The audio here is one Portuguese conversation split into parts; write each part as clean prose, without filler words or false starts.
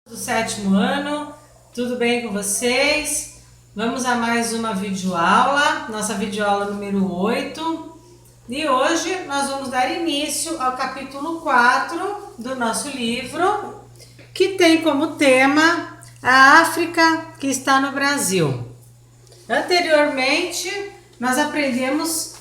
Do sétimo ano, tudo bem com vocês? Vamos a mais uma videoaula, nossa videoaula número 8. E hoje nós vamos dar início ao capítulo 4 do nosso livro, que tem como tema a África que está no Brasil. Anteriormente, nós aprendemos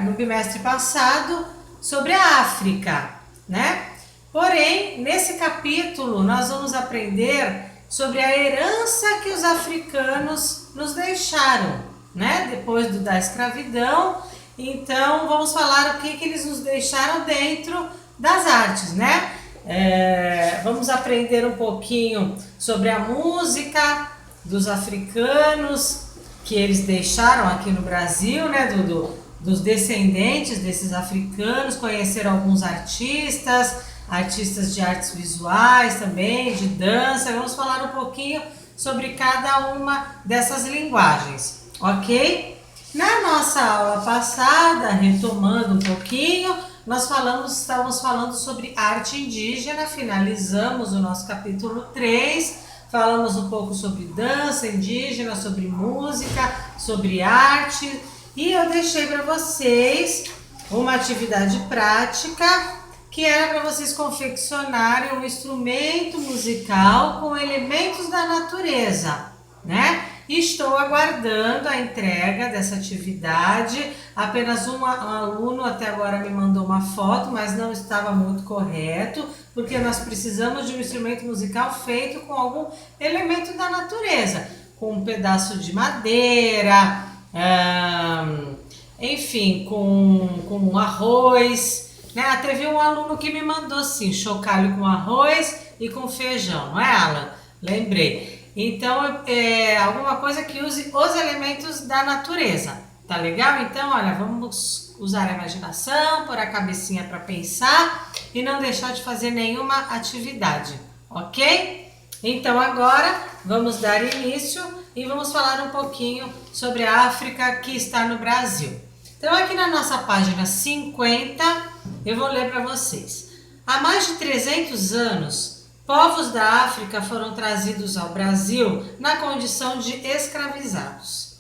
no bimestre passado sobre a África, né? Porém, nesse capítulo, nós vamos aprender sobre a herança que os africanos nos deixaram, né? Depois da escravidão. Então, vamos falar o que eles nos deixaram dentro das artes, né? Vamos aprender um pouquinho sobre a música dos africanos que eles deixaram aqui no Brasil, né? Dos descendentes desses africanos, conhecer alguns artistas de artes visuais também, de dança. Vamos falar um pouquinho sobre cada uma dessas linguagens, ok? Na nossa aula passada, retomando um pouquinho, estávamos falando sobre arte indígena, finalizamos o nosso capítulo 3, falamos um pouco sobre dança indígena, sobre música, sobre arte, e eu deixei para vocês uma atividade prática que era para vocês confeccionarem um instrumento musical com elementos da natureza, né? Estou aguardando a entrega dessa atividade. Apenas um aluno até agora me mandou uma foto, mas não estava muito correto, porque nós precisamos de um instrumento musical feito com algum elemento da natureza, com um pedaço de madeira, enfim, com arroz, né? Teve um aluno que me mandou assim, chocalho com arroz e com feijão, não é, Alan? Lembrei. Então, alguma coisa que use os elementos da natureza, tá legal? Então, olha, vamos usar a imaginação, pôr a cabecinha para pensar e não deixar de fazer nenhuma atividade, ok? Então, agora vamos dar início e vamos falar um pouquinho sobre a África que está no Brasil. Então, aqui na nossa página 50, eu vou ler para vocês. Há mais de 300 anos, povos da África foram trazidos ao Brasil na condição de escravizados.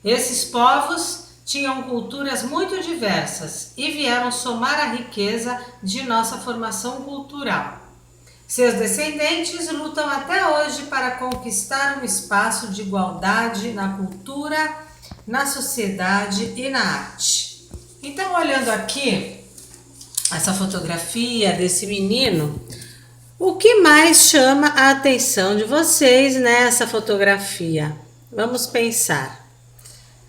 Esses povos tinham culturas muito diversas e vieram somar a riqueza de nossa formação cultural. Seus descendentes lutam até hoje para conquistar um espaço de igualdade na cultura, na sociedade e na arte. Então, olhando aqui essa fotografia desse menino, o que mais chama a atenção de vocês nessa fotografia? Vamos pensar.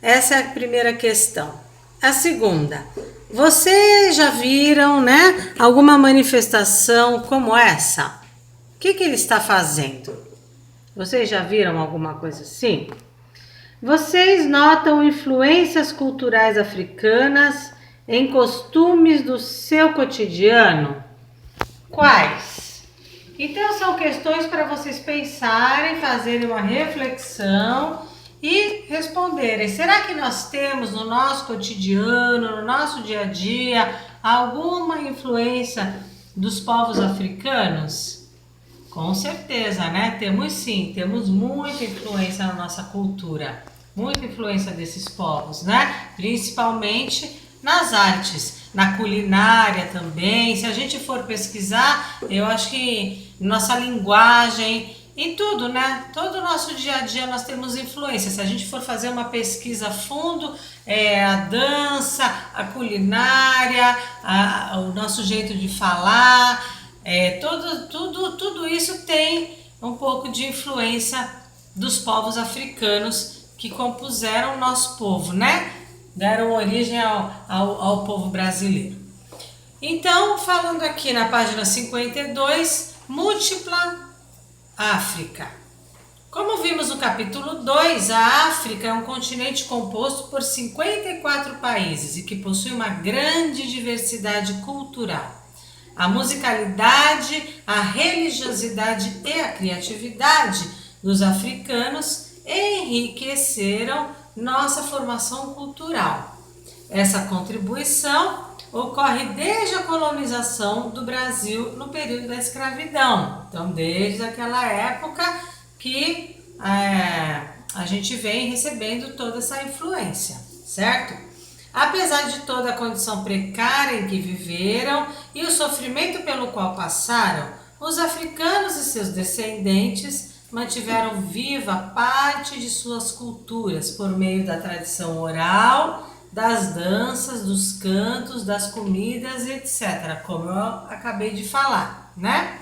Essa é a primeira questão. A segunda, vocês já viram, né, alguma manifestação como essa? O que ele está fazendo? Vocês já viram alguma coisa assim? Vocês notam influências culturais africanas em costumes do seu cotidiano? Quais? Então são questões para vocês pensarem, fazerem uma reflexão e responderem. Será que nós temos no nosso cotidiano, no nosso dia a dia, alguma influência dos povos africanos? Com certeza, né? Temos sim, temos muita influência na nossa cultura, muita influência desses povos, né? Principalmente nas artes, na culinária também. Se a gente for pesquisar, eu acho que nossa linguagem, em tudo, né? Todo o nosso dia a dia nós temos influência. Se a gente for fazer uma pesquisa a fundo, a dança, a culinária, o nosso jeito de falar, tudo isso tem um pouco de influência dos povos africanos que compuseram o nosso povo, né? Deram origem ao povo brasileiro. Então, falando aqui na página 52, múltipla África. Como vimos no capítulo 2, a África é um continente composto por 54 países e que possui uma grande diversidade cultural. A musicalidade, a religiosidade e a criatividade dos africanos enriqueceram nossa formação cultural. Essa contribuição ocorre desde a colonização do Brasil no período da escravidão. Então, desde aquela época que a gente vem recebendo toda essa influência, certo? Apesar de toda a condição precária em que viveram e o sofrimento pelo qual passaram, os africanos e seus descendentes mantiveram viva parte de suas culturas por meio da tradição oral, das danças, dos cantos, das comidas, etc., como eu acabei de falar, né?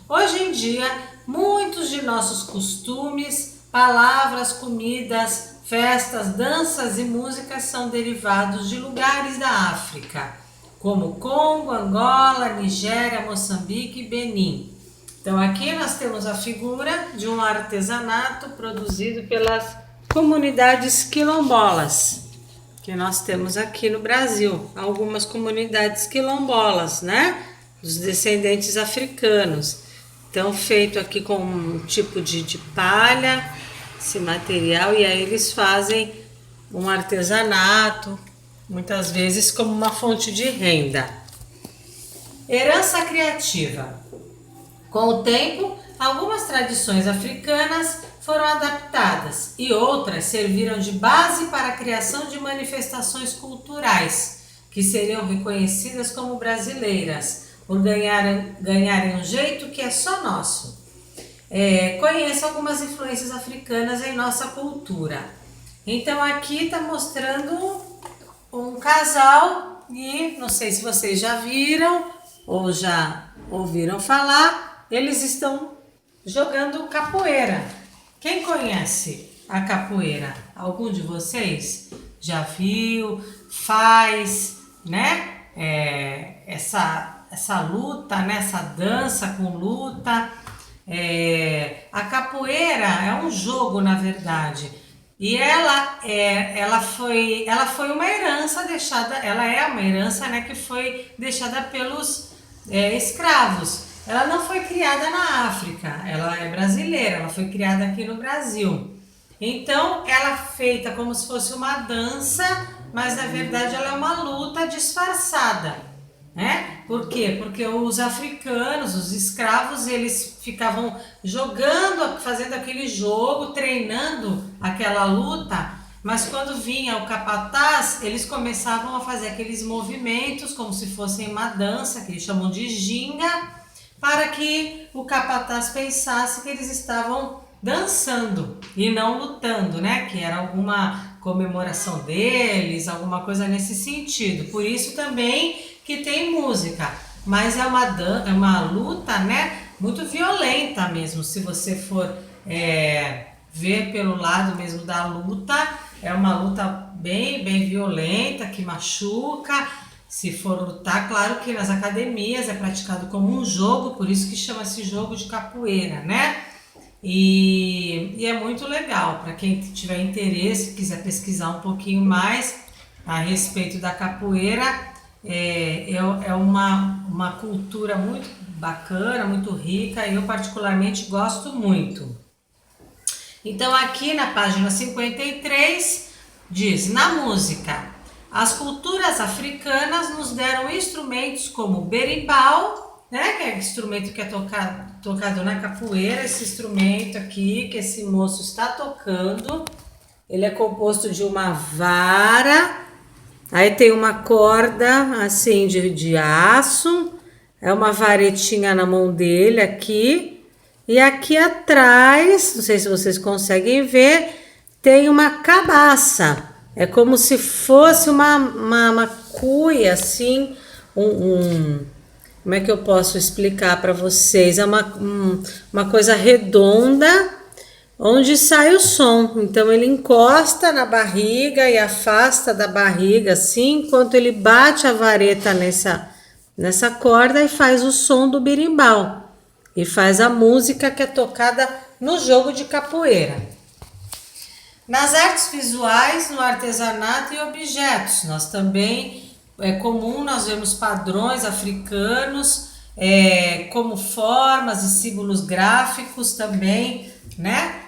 Hoje em dia, muitos de nossos costumes, palavras, comidas, festas, danças e músicas são derivados de lugares da África, como Congo, Angola, Nigéria, Moçambique e Benim. Então aqui nós temos a figura de um artesanato produzido pelas comunidades quilombolas, que nós temos aqui no Brasil, algumas comunidades quilombolas, né? Dos descendentes africanos. Então feito aqui com um tipo de palha, esse material, e aí eles fazem um artesanato, muitas vezes como uma fonte de renda. Herança criativa. Com o tempo, algumas tradições africanas foram adaptadas e outras serviram de base para a criação de manifestações culturais, que seriam reconhecidas como brasileiras, por ganharem um jeito que é só nosso. Conheça algumas influências africanas em nossa cultura. Então aqui está mostrando um casal e não sei se vocês já viram ou já ouviram falar, eles estão jogando capoeira. Quem conhece a capoeira? Algum de vocês já viu, faz, né? Essa luta, né? Essa dança com luta. A capoeira é um jogo, na verdade, e ela foi uma herança deixada, ela é uma herança, né, que foi deixada pelos escravos. Ela não foi criada na África, ela é brasileira, ela foi criada aqui no Brasil. Então, ela é feita como se fosse uma dança, mas na verdade ela é uma luta disfarçada, né? Por quê? Porque os africanos, os escravos, eles ficavam jogando, fazendo aquele jogo, treinando aquela luta, mas quando vinha o capataz, eles começavam a fazer aqueles movimentos como se fossem uma dança, que eles chamam de ginga, para que o capataz pensasse que eles estavam dançando e não lutando, né? Que era alguma comemoração deles, alguma coisa nesse sentido. Por isso também que tem música, mas é uma luta, né? Muito violenta mesmo. Se você for ver pelo lado mesmo da luta, é uma luta bem violenta, que machuca. Se for lutar, claro que nas academias é praticado como um jogo, por isso que chama-se jogo de capoeira, né? E é muito legal, para quem tiver interesse, quiser pesquisar um pouquinho mais a respeito da capoeira, é uma cultura muito bacana, muito rica, e eu particularmente gosto muito. Então aqui na página 53 diz, na música, as culturas africanas nos deram instrumentos como o berimbau, né, que é o instrumento que é tocado na capoeira, esse instrumento aqui que esse moço está tocando, ele é composto de uma vara, aí tem uma corda assim de aço, é uma varetinha na mão dele aqui, e aqui atrás, não sei se vocês conseguem ver, tem uma cabaça. É como se fosse uma cuia, assim, como é que eu posso explicar para vocês? É uma coisa redonda, onde sai o som. Então, ele encosta na barriga e afasta da barriga, assim, enquanto ele bate a vareta nessa corda e faz o som do berimbau. E faz a música que é tocada no jogo de capoeira. Nas artes visuais, no artesanato e objetos, nós também é comum nós vemos padrões africanos, como formas e símbolos gráficos também, né?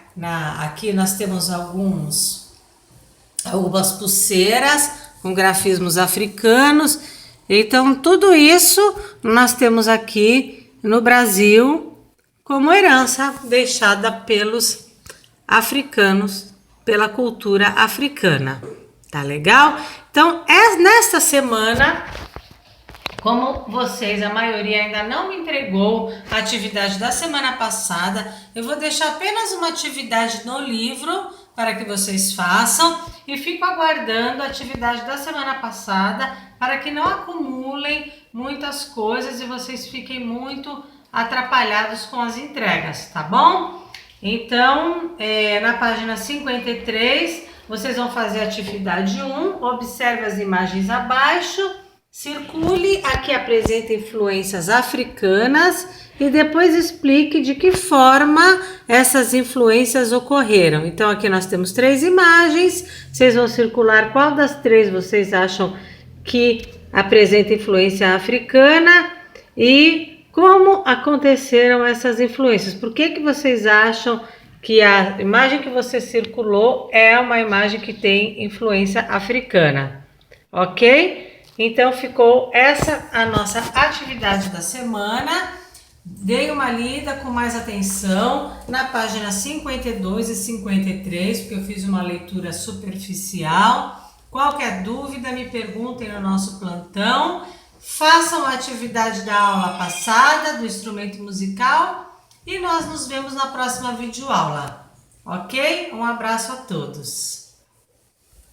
Aqui nós temos algumas pulseiras com grafismos africanos Então, tudo isso nós temos aqui no Brasil como herança deixada pelos africanos, pela cultura africana. Tá legal? Então, nesta semana, como vocês, a maioria ainda não me entregou a atividade da semana passada, eu vou deixar apenas uma atividade no livro para que vocês façam e fico aguardando a atividade da semana passada para que não acumulem muitas coisas e vocês fiquem muito atrapalhados com as entregas, tá bom? Então, na página 53, vocês vão fazer a atividade 1, observe as imagens abaixo, circule a que apresenta influências africanas e depois explique de que forma essas influências ocorreram. Então, aqui nós temos 3 imagens, vocês vão circular qual das 3 vocês acham que apresenta influência africana e como aconteceram essas influências. Por que vocês acham que a imagem que você circulou é uma imagem que tem influência africana? Ok? Então, ficou essa a nossa atividade da semana. Dei uma lida com mais atenção na página 52 e 53, porque eu fiz uma leitura superficial. Qualquer dúvida, me perguntem no nosso plantão. Façam a atividade da aula passada, do instrumento musical, e nós nos vemos na próxima videoaula. Ok? Um abraço a todos.